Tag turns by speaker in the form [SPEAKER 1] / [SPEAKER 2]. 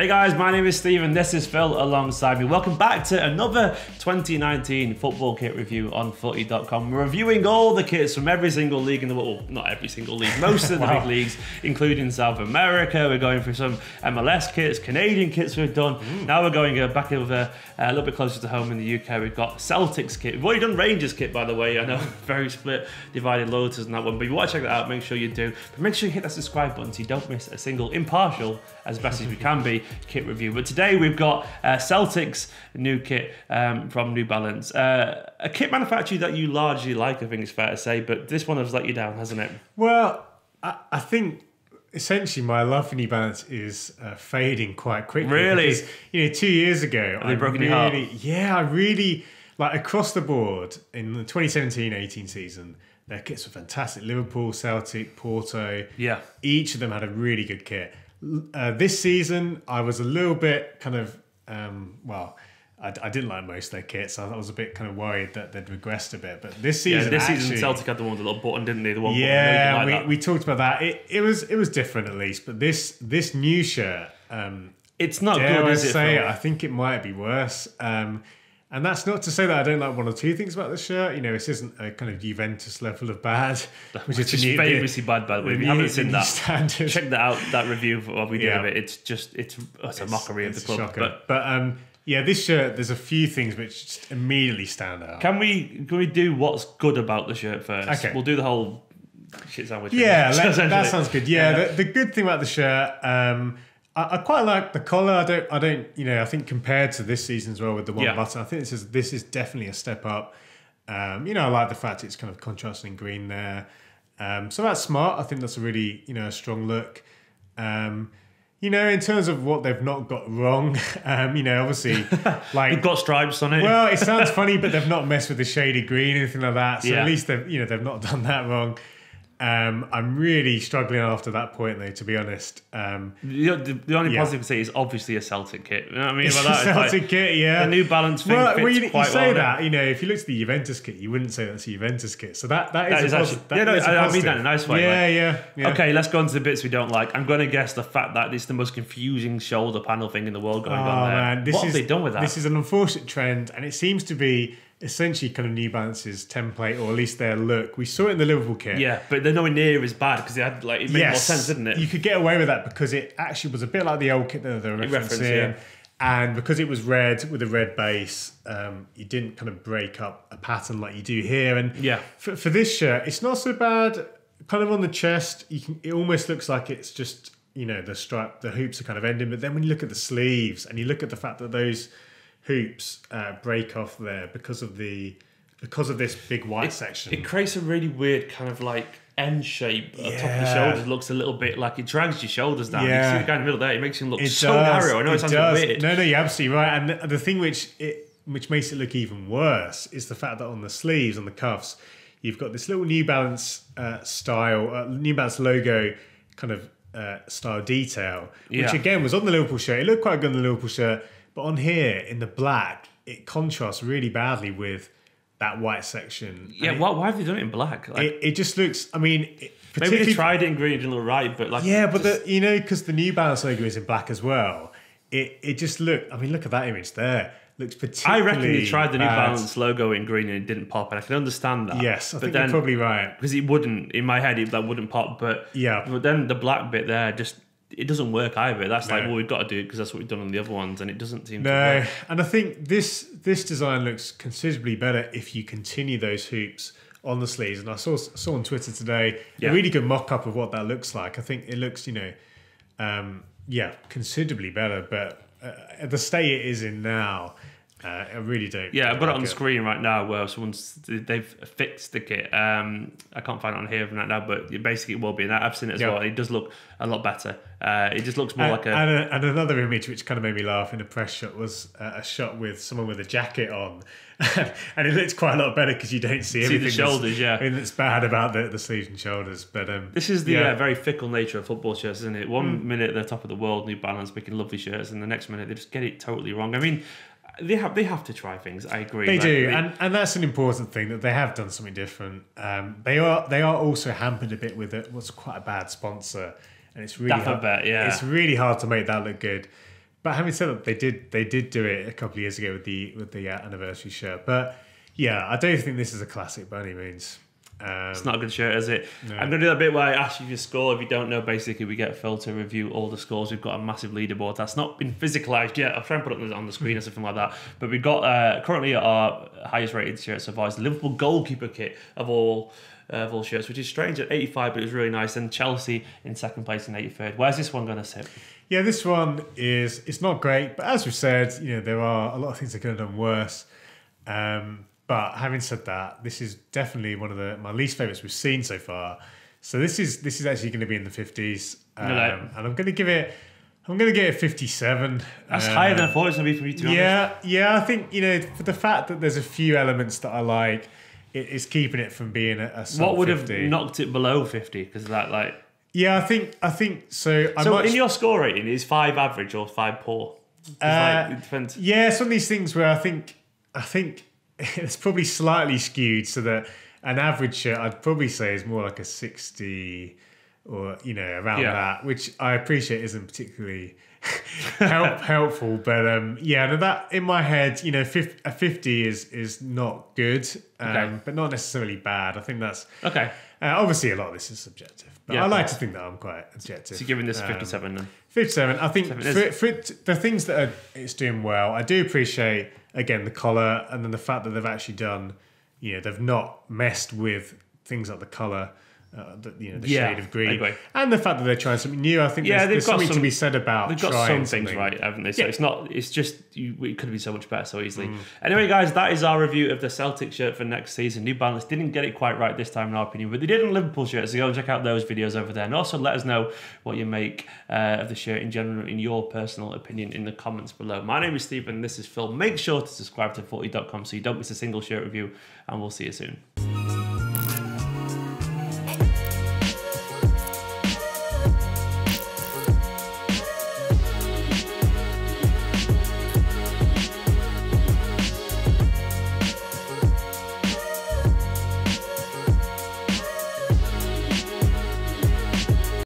[SPEAKER 1] Hey guys, my name is Steve and this is Phil alongside me. Welcome back to another 2019 football kit review on footy.com. We're reviewing all the kits from every single league in the world. Well, not every single league, most of the big leagues, including South America. We're going through some MLS kits, Canadian kits we've done. Now we're going back over a little bit closer to home in the UK. We've got Celtics kit. We've already done Rangers kit, by the way. I know, very split, divided loyalties on that one. But if you want to check that out, make sure you do. But make sure you hit that subscribe button so you don't miss a single impartial, as best as we can be, kit review. But today we've got Celtics new kit from New Balance, a kit manufacturer that you largely like, I think it's fair to say, but this one has let you down, hasn't it?
[SPEAKER 2] Well, I think essentially my love for New Balance is fading quite quickly.
[SPEAKER 1] Really?
[SPEAKER 2] Because, 2 years ago,
[SPEAKER 1] Have they broken your heart?
[SPEAKER 2] Yeah, I really, like, across the board in the 2017-18 season, their kits were fantastic. Liverpool, Celtic, Porto.
[SPEAKER 1] Yeah.
[SPEAKER 2] Each of them had a really good kit. This season, I was a little bit kind of, I didn't like most of their kits. I was a bit kind of worried that they'd regressed a bit. But this season,
[SPEAKER 1] season Celtic had the one with the little button, didn't they? The one
[SPEAKER 2] yeah,
[SPEAKER 1] button. Like
[SPEAKER 2] we talked about that. It was different at least. But this new shirt,
[SPEAKER 1] it's not good, is it?
[SPEAKER 2] I think it might be worse. And that's not to say that I don't like one or two things about the shirt. This isn't a kind of Juventus level of bad,
[SPEAKER 1] which is famously bad, by the way. If you haven't seen that,
[SPEAKER 2] standard.
[SPEAKER 1] Check that out. That review of what we did of it. It's a mockery of the club.
[SPEAKER 2] But this shirt. There's a few things which just immediately stand out.
[SPEAKER 1] Can we do what's good about the shirt first?
[SPEAKER 2] Okay.
[SPEAKER 1] We'll do the whole shit sandwich.
[SPEAKER 2] Yeah, that sounds good. Yeah, the good thing about the shirt. I quite like the collar. I think compared to this season as well with the one button, I think this is definitely a step up. I like the fact it's kind of contrasting green there. So that's smart. I think that's a really, a strong look. In terms of what they've not got wrong, obviously, like
[SPEAKER 1] they've got stripes on it.
[SPEAKER 2] Well, it sounds funny, but they've not messed with the shade of green, anything like that. So at least they've not done that wrong. I'm really struggling after that point, though, to be honest.
[SPEAKER 1] The only positive to say is obviously a Celtic kit. You know what I mean?
[SPEAKER 2] It's a Celtic kit, yeah.
[SPEAKER 1] The New Balance thing fits
[SPEAKER 2] you
[SPEAKER 1] quite
[SPEAKER 2] say
[SPEAKER 1] well.
[SPEAKER 2] that, if you looked at the Juventus kit, you wouldn't say that's a Juventus kit. So that is
[SPEAKER 1] actually. I mean that in a nice way.
[SPEAKER 2] Yeah.
[SPEAKER 1] Okay, let's go on to the bits we don't like. I'm going to guess the fact that it's the most confusing shoulder panel thing in the world going on there. Man, what have they done with that?
[SPEAKER 2] This is an unfortunate trend, and it seems to be essentially kind of New Balance's template, or at least their look. We saw it in the Liverpool kit.
[SPEAKER 1] Yeah, but they're nowhere near as bad because it made more sense, didn't it?
[SPEAKER 2] You could get away with that because it actually was a bit like the old kit that they were referencing. And because it was red with a red base, you didn't kind of break up a pattern like you do here. And for this shirt, it's not so bad. Kind of on the chest, it almost looks like it's just, the stripe, the hoops are kind of ending. But then when you look at the sleeves and you look at the fact that those hoops break off there because of this big white section.
[SPEAKER 1] It creates a really weird kind of like N shape on top of your shoulders. It looks a little bit like it drags your shoulders down. You see the guy in the middle there, it makes him look so narrow. I know it sounds a bit weird.
[SPEAKER 2] No, you're absolutely right. And the thing which makes it look even worse is the fact that on the sleeves, on the cuffs, you've got this little New Balance New Balance logo kind of style detail, which again was on the Liverpool shirt. It looked quite good on the Liverpool shirt. But on here, in the black, it contrasts really badly with that white section.
[SPEAKER 1] Yeah, why have they done it in black?
[SPEAKER 2] It just looks,
[SPEAKER 1] maybe they tried it in green, it didn't look right, but
[SPEAKER 2] because the New Balance logo is in black as well, it just looked, look at that image there. Looks particularly
[SPEAKER 1] I reckon they tried the New Balance logo in green and it didn't pop, and I can understand that.
[SPEAKER 2] Yes, I think you're probably right.
[SPEAKER 1] Because it wouldn't, in my head, that wouldn't pop, but then the black bit there just... It doesn't work either. That's we've got to do it because that's what we've done on the other ones, and it doesn't seem to work.
[SPEAKER 2] And I think this design looks considerably better if you continue those hoops on the sleeves. And I saw on Twitter today a really good mock-up of what that looks like. I think it looks, considerably better. But at the state it is in now, I really don't.
[SPEAKER 1] Yeah, I've got it on the screen right now where they've fixed the kit. I can't find it on here right now, but basically it will be. And I've seen it as well. It does look a lot better. It just looks more like a...
[SPEAKER 2] And another image which kind of made me laugh in a press shot was a shot with someone with a jacket on. And it looks quite a lot better because you don't see everything.
[SPEAKER 1] The shoulders,
[SPEAKER 2] that's bad about the sleeves and shoulders. But
[SPEAKER 1] this is the very fickle nature of football shirts, isn't it? One minute they're top of the world, New Balance, making lovely shirts, and the next minute they just get it totally wrong. They have to try things. I agree.
[SPEAKER 2] They do, and that's an important thing that they have done something different. They are also hampered a bit with what's quite a bad sponsor, and it's really hard.
[SPEAKER 1] It's
[SPEAKER 2] really hard to make that look good. But having said that, they did do it a couple of years ago with the anniversary shirt. But yeah, I don't think this is a classic by any means.
[SPEAKER 1] It's not a good shirt, is it?
[SPEAKER 2] No.
[SPEAKER 1] I'm going to do that bit where I ask you your score. If you don't know, basically, we get Phil to review all the scores. We've got a massive leaderboard that's not been physicalised yet. I'll try and put it on the screen or something like that. But we've got currently our highest rated shirt so far is the Liverpool goalkeeper kit of all shirts, which is strange at 85, but it was really nice. And Chelsea in second place in 83rd. Where's this one going to sit?
[SPEAKER 2] Yeah, this one it's not great, but as we've said, there are a lot of things that could have done worse. But having said that, this is definitely one of my least favourites we've seen so far. So this is actually going to be in the 50s, and I'm going to give it 57.
[SPEAKER 1] That's higher than I thought it was going to be for me, to be honest.
[SPEAKER 2] Yeah. I think for the fact that there's a few elements that I like, it's keeping it from being a sub
[SPEAKER 1] What would
[SPEAKER 2] 50.
[SPEAKER 1] have knocked it below 50? Because that
[SPEAKER 2] Yeah, I think so.
[SPEAKER 1] So in your score rating, is 5 average or 5 poor? It depends.
[SPEAKER 2] Yeah, it's one of these things where I think it's probably slightly skewed, so that an average shirt I'd probably say is more like a 60 or around that, which I appreciate isn't particularly helpful, but that in my head, a 50 is not good, but not necessarily bad. I think that's
[SPEAKER 1] okay.
[SPEAKER 2] Obviously, a lot of this is subjective, but I like to think that I'm quite objective.
[SPEAKER 1] So you're giving this 57 then?
[SPEAKER 2] 57. I think for the things that it's doing well, I do appreciate, again, the collar, and then the fact that they've actually done, they've not messed with things like the colour, the shade of green, and the fact that they're trying something new. I think there's something to be said about.
[SPEAKER 1] They've got some things right, haven't they? So it's just it could be so much better so easily. Anyway, guys, that is our review of the Celtic shirt for next season. New Balance didn't get it quite right this time, in our opinion, but they did on Liverpool shirts. So go and check out those videos over there, and also let us know what you make of the shirt in general, in your personal opinion, in the comments below. My name is Stephen. This is Phil. Make sure to subscribe to footy.com so you don't miss a single shirt review, and we'll see you soon.